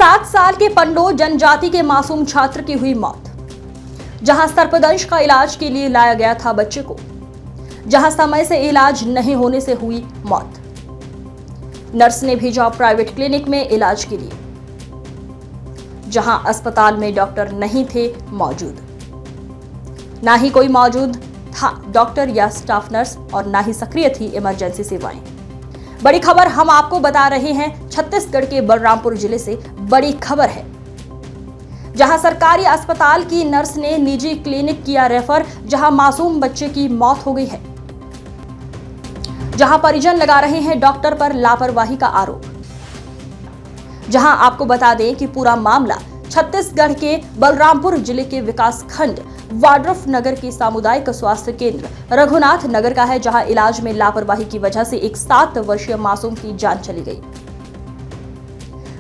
7 साल के पंडो जनजाति के मासूम छात्र की हुई मौत। जहां सर्पदंश का इलाज के लिए लाया गया था बच्चे को, जहां समय से इलाज नहीं होने से हुई मौत। नर्स ने भेजा प्राइवेट क्लिनिक में इलाज के लिए, जहां अस्पताल में डॉक्टर नहीं थे मौजूद। ना ही कोई मौजूद था डॉक्टर या स्टाफ नर्स और ना ही सक्रिय थी इमरजेंसी सेवाएं। बड़ी खबर हम आपको बता रहे हैं छत्तीसगढ़ के बलरामपुर जिले से। बड़ी खबर है, जहां सरकारी अस्पताल की नर्स ने निजी क्लिनिक किया रेफर, जहां मासूम बच्चे की मौत हो गई है। जहां परिजन लगा रहे हैं डॉक्टर पर लापरवाही का आरोप। जहां आपको बता दें कि पूरा मामला छत्तीसगढ़ के बलरामपुर जिले के विकासखंड वाड्रफ नगर के सामुदायिक स्वास्थ्य केंद्र रघुनाथ नगर का है, जहां इलाज में लापरवाही की वजह से एक 7 वर्षीय मासूम की जान चली गई।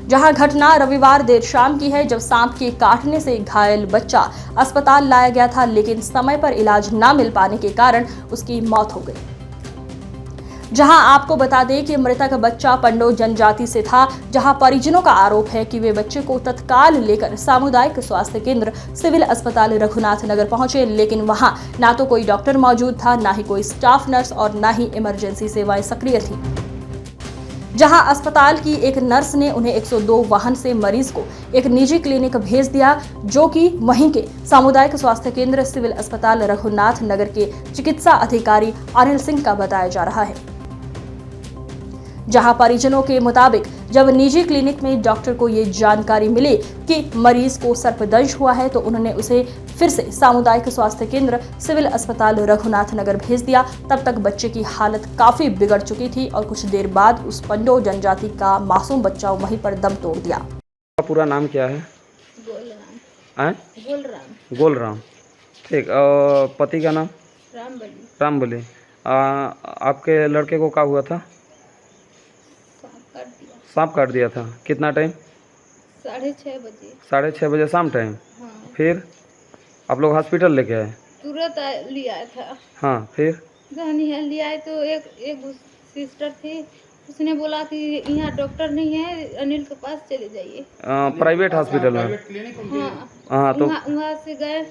जहां घटना रविवार देर शाम की है, जब सांप के काटने से घायल बच्चा अस्पताल लाया गया था, लेकिन समय पर इलाज न मिल पाने के कारण उसकी मौत हो गई। जहां आपको बता दें कि मृतक बच्चा पंडो जनजाति से था, जहां परिजनों का आरोप है कि वे बच्चे को तत्काल लेकर सामुदायिक स्वास्थ्य केंद्र सिविल अस्पताल रघुनाथ नगर पहुंचे, लेकिन वहां ना तो कोई डॉक्टर मौजूद था, ना ही कोई स्टाफ नर्स और ना ही इमरजेंसी सेवाएं सक्रिय थी। जहां अस्पताल की एक नर्स ने उन्हें 102 वाहन से मरीज को एक निजी क्लिनिक भेज दिया, जो कि वहीं के सामुदायिक स्वास्थ्य केंद्र सिविल अस्पताल रघुनाथ नगर के चिकित्सा अधिकारी अनिल सिंह का बताया जा रहा है। जहां परिजनों के मुताबिक जब निजी क्लिनिक में डॉक्टर को ये जानकारी मिली कि मरीज को सर्पदंश हुआ है, तो उन्होंने उसे फिर से सामुदायिक स्वास्थ्य केंद्र सिविल अस्पताल रघुनाथ नगर भेज दिया। तब तक बच्चे की हालत काफी बिगड़ चुकी थी और कुछ देर बाद उस पंडो जनजाति का मासूम बच्चा वहीं पर दम तोड़ दिया। पूरा नाम क्या है? गोलराम। गोलराम। ठीक। पति का नाम? रामबली। आपके लड़के को क्या हुआ था? सांप काट दिया था। कितना टाइम? 6:30 बजे। 6:30 बजे शाम टाइम। हाँ। फिर आप लोग हॉस्पिटल लेके आए? तुरंत लिया था। हाँ, फिर लिया है तो एक सिस्टर थी, उसने बोला कि यहाँ डॉक्टर नहीं है, अनिल के पास चले जाइए। प्राइवेट हॉस्पिटल में? हाँ। हाँ, तो वहाँ से गए,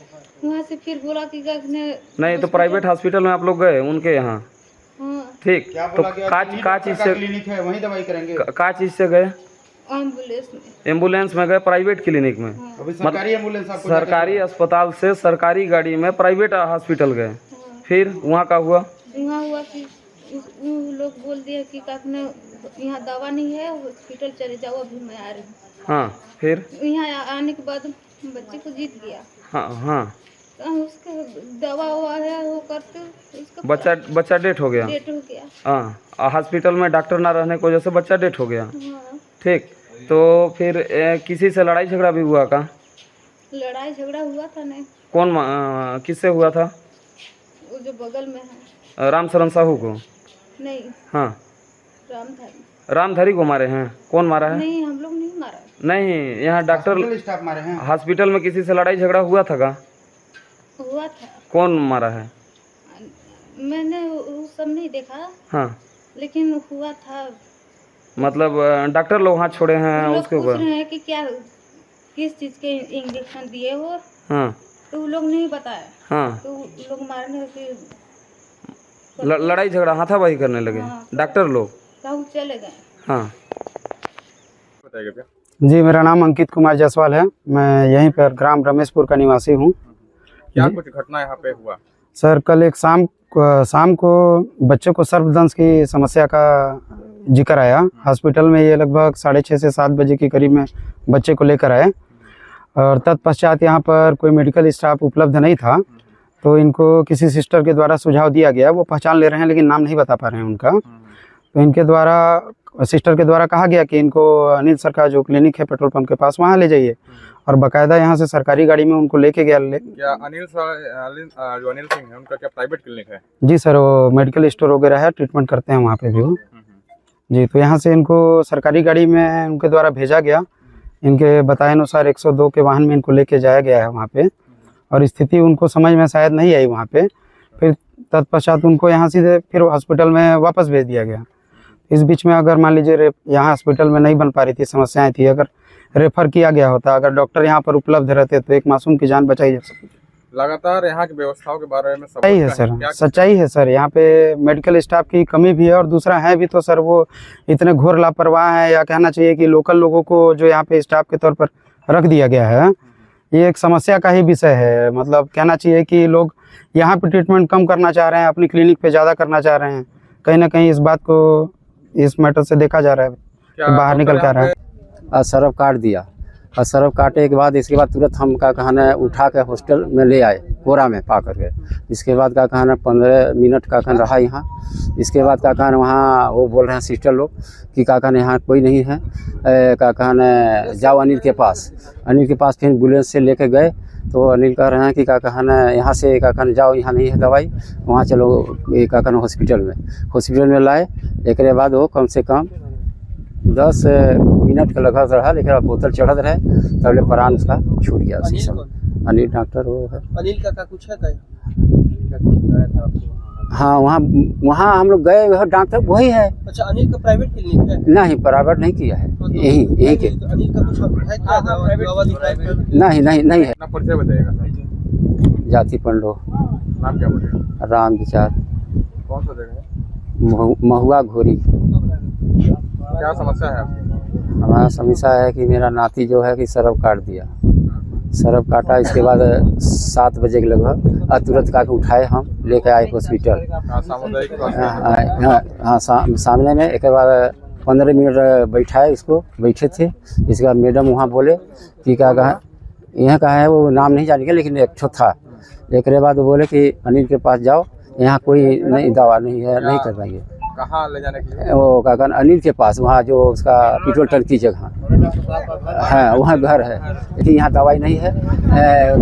वहाँ से फिर बोला कि नहीं, तो प्राइवेट हॉस्पिटल में आप लोग गए उनके यहाँ? हाँ। ठीक। तो का चीज से क्लिनिक है, वहीं दवाई करेंगे। का चीज से गए? एम्बुलेंस में। एम्बुलेंस में गए प्राइवेट क्लिनिक में? हाँ। अभी सरकारी एम्बुलेंस आपको सरकारी अस्पताल से सरकारी गाड़ी में प्राइवेट हॉस्पिटल गए। हाँ। फिर वहाँ का हुआ? वहाँ हुआ कि वो लोग बोल दिया कि आपने यहाँ दवा नहीं है, हॉस्पिटल चले जाओ, अभी मैं आ रही हूँ। हाँ, फिर यहाँ आने के बाद बच्चे को जीत गया। हाँ हाँ, उसका दवा हुआ है, वो करते उसका बच्चा डेथ हो गया। डेट हो गया। हाँ, हॉस्पिटल में डॉक्टर ना रहने की वजह से बच्चा डेथ हो गया। हाँ। ठीक। तो फिर किसी से लड़ाई झगड़ा भी हुआ का? लड़ाई झगड़ा हुआ था नहीं। कौन किससे हुआ था? वो जो बगल में है। राम शरण साहू को? नहीं। हाँ, रामधारी। रामधारी को मारे हैं? कौन मारा है? नहीं, हम लोग नहीं मारा। नहीं, यहाँ डॉक्टर स्टाफ मारे हैं। हॉस्पिटल में किसी से लड़ाई झगड़ा हुआ था का? हुआ था। कौन मारा है? मैंने वो सब नहीं देखा। हाँ, लेकिन हुआ था। मतलब डॉक्टर लोग हाथ छोड़े हैं वो लोग उसके पूछ ऊपर? रहे हैं कि क्या किस चीज के इंजेक्शन दिए हो, हाँ तो वो लोग नहीं बताया। हाँ, तो वो लोग मारने की लड़ाई झगड़ा हाथापाई करने लगे। हाँ। डॉक्टर लोग? कहूँ चले गए। हाँ। जी, मेरा नाम अंकित कुमार जायसवाल है। मैं यहीं पर ग्राम रमेशपुर का निवासी हूँ। क्या कुछ घटना यहाँ पे हुआ? सर, कल एक शाम को बच्चे को सर्पदंश की समस्या का जिक्र आया हॉस्पिटल में। ये लगभग 6:30 से 7 बजे के करीब में बच्चे को लेकर आए और तत्पश्चात यहाँ पर कोई मेडिकल स्टाफ उपलब्ध नहीं था, तो इनको किसी सिस्टर के द्वारा सुझाव दिया गया। वो पहचान ले रहे हैं लेकिन नाम नहीं बता पा रहे हैं उनका। तो इनके द्वारा सिस्टर के द्वारा कहा गया कि इनको अनिल सर का जो क्लिनिक है पेट्रोल पंप के पास, वहाँ ले जाइए, और बाकायदा यहाँ से सरकारी गाड़ी में उनको लेके गया। क्या अनिल सिंह है, उनका क्या प्राइवेट क्लिनिक है? जी सर, वो मेडिकल स्टोर वगैरह है, ट्रीटमेंट करते हैं वहाँ पे भी वो। जी, तो यहाँ से इनको सरकारी गाड़ी में उनके द्वारा भेजा गया। इनके बताए अनुसार 102 के वाहन में इनको लेके जाया गया है वहाँ पे, और स्थिति उनको समझ में शायद नहीं आई वहाँ पे। फिर तत्पश्चात उनको यहाँ से फिर हॉस्पिटल में वापस भेज दिया गया। इस बीच में अगर मान लीजिए यहाँ हॉस्पिटल में नहीं बन पा रही थी, समस्याएं थी, अगर रेफर किया गया होता। अगर डॉक्टर यहाँ पर उपलब्ध रहते तो एक मासूम की जान बचाई जा सकती। लगातार यहाँ की व्यवस्थाओं के बारे में सच्चाई है सर, सच्चाई है सर। यहाँ पे मेडिकल स्टाफ की कमी भी है और दूसरा है भी तो सर वो इतने घोर लापरवाह है, या कहना चाहिए कि लोकल लोगों को जो यहाँ पे स्टाफ के तौर पर रख दिया गया है, ये एक समस्या का ही विषय है। मतलब कहना चाहिए कि लोग यहाँ पे ट्रीटमेंट कम करना चाह रहे हैं, अपनी क्लिनिक पे ज़्यादा करना चाह रहे हैं। कहीं ना कहीं इस बात को इस मैटर से देखा जा रहा है कि बाहर निकल के आ रहा है। सरफ काट दिया और सरफ काटे के बाद इसके बाद तुरंत हम का कहना उठा के हॉस्टल में ले आए कोरा में पा करके। इसके बाद का कहना 15 मिनट का कहना रहा यहाँ। इसके बाद का कहना वहाँ वो बोल रहे हैं सिस्टर लोग कि का कहना यहाँ कोई नहीं है, का कहना जाओ अनिल के पास। अनिल के पास फिर एम्बुलेंस से लेके गए तो अनिल कह रहे हैं कि का कहना यहाँ से का कहना जाओ, यहाँ नहीं है दवाई, वहाँ चलो ये का कहना हॉस्पिटल में लाए। एक बाद वो कम से कम 10 मिनट का लगभग रहा, लेकिन बोतल चढ़त रहे तब ले प्राण उसका छूट गया उसी समय। अनिल डॉक्टर वो है। अनिल का कुछ है क्या? हाँ वहाँ हम लोग गए, वह डॉक्टर वही है। अच्छा, अनिल का प्राइवेट क्लिनिक है? नहीं, प्राइवेट नहीं किया है, यही के। अनिल का कुछ है क्या प्राइवेट? नहीं है। अपना परिचय बताइएगा। जाति पंडो। नाम क्या बोलेगा? राम विचार। कौन सा जगह है? महुआ घोरी। क्या समस्या है आपकी? हमारा समस्या है कि मेरा नाती जो है कि सरफ काट दिया। सरफ काटा, इसके बाद 7 बजे के लगभग तुरंत का उठाए, हम लेके आए हॉस्पिटल। हाँ सामने में। एक बार 15 मिनट बैठाए, उसको बैठे थे। इसके बाद मैडम वहाँ बोले कि क्या कहा, यहाँ कहा है वो नाम नहीं जानेंगे, लेकिन एक ठो था। एक बाद वो बोले कि अनिल के पास जाओ, यहाँ कोई नहीं दवा नहीं है, नहीं कर पाएंगे। कहाँ ले जाने के लिए? वो का कहना अनिल के पास, वहाँ जो उसका पेट्रोल टंकी जगह है, वहाँ घर है, लेकिन यहाँ दवाई नहीं है।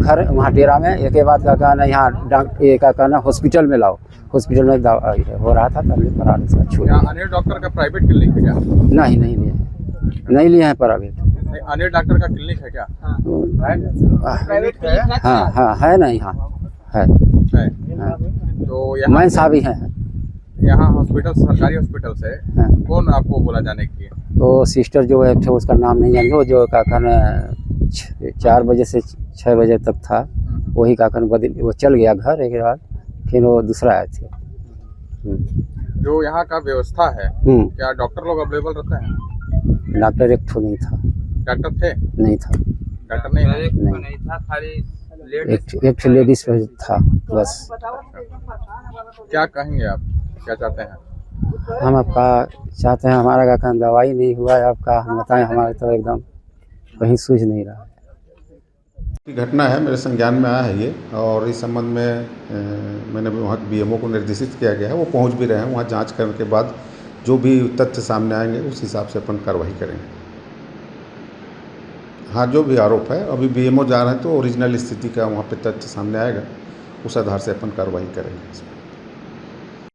घर वहाँ डेरा में। एक बाद का कहना यहाँ डॉक्टर का कहना हॉस्पिटल में लाओ, हॉस्पिटल में दवाई हो रहा था तब प्राण उसका छूट। अनिल डॉक्टर का प्राइवेट क्लिनिक है क्या? नहीं लिए हैं प्राइवेट। अनिल डॉक्टर का क्लिनिक है क्या? हाँ है ना, यहाँ है। तो यहाँ मैं साहब ही हैं। यहाँ हॉस्पिटल, सरकारी हॉस्पिटल से कौन आपको बोला जाने के लिए? तो सिस्टर जो है उसका नाम नहीं जाने, वो जो का कहना 4 बजे से 6 बजे तक था, वही का कहना बदल वो चल गया घर। एक बाद फिर वो दूसरा आए थे। जो यहाँ का व्यवस्था है, क्या डॉक्टर लोग अवेलेबल रहते हैं? डॉक्टर एक ठो नहीं था। डॉक्टर थे? नहीं था। डॉक्टर नहीं था, खाली एक लेडीज था बस। क्या कहेंगे आप, क्या चाहते हैं? हम आपका चाहते हैं, हमारा का कहना दवाई नहीं हुआ है आपका, हम बताएं, हमारे तो एकदम कहीं सूझ नहीं रहा है। घटना है, मेरे संज्ञान में आया है ये, और इस संबंध में मैंने वहाँ के बीएमओ को निर्देशित किया गया है। वो पहुँच भी रहे हैं। वहाँ जांच करने के बाद जो भी तथ्य सामने आएंगे उस हिसाब से अपन कार्रवाई करेंगे। हाँ, जो भी आरोप है, अभी बीएमओ जा रहे हैं तो ओरिजिनल स्थिति का वहाँ पे तथ्य सामने आएगा, उस आधार से अपन कार्रवाई करेंगे।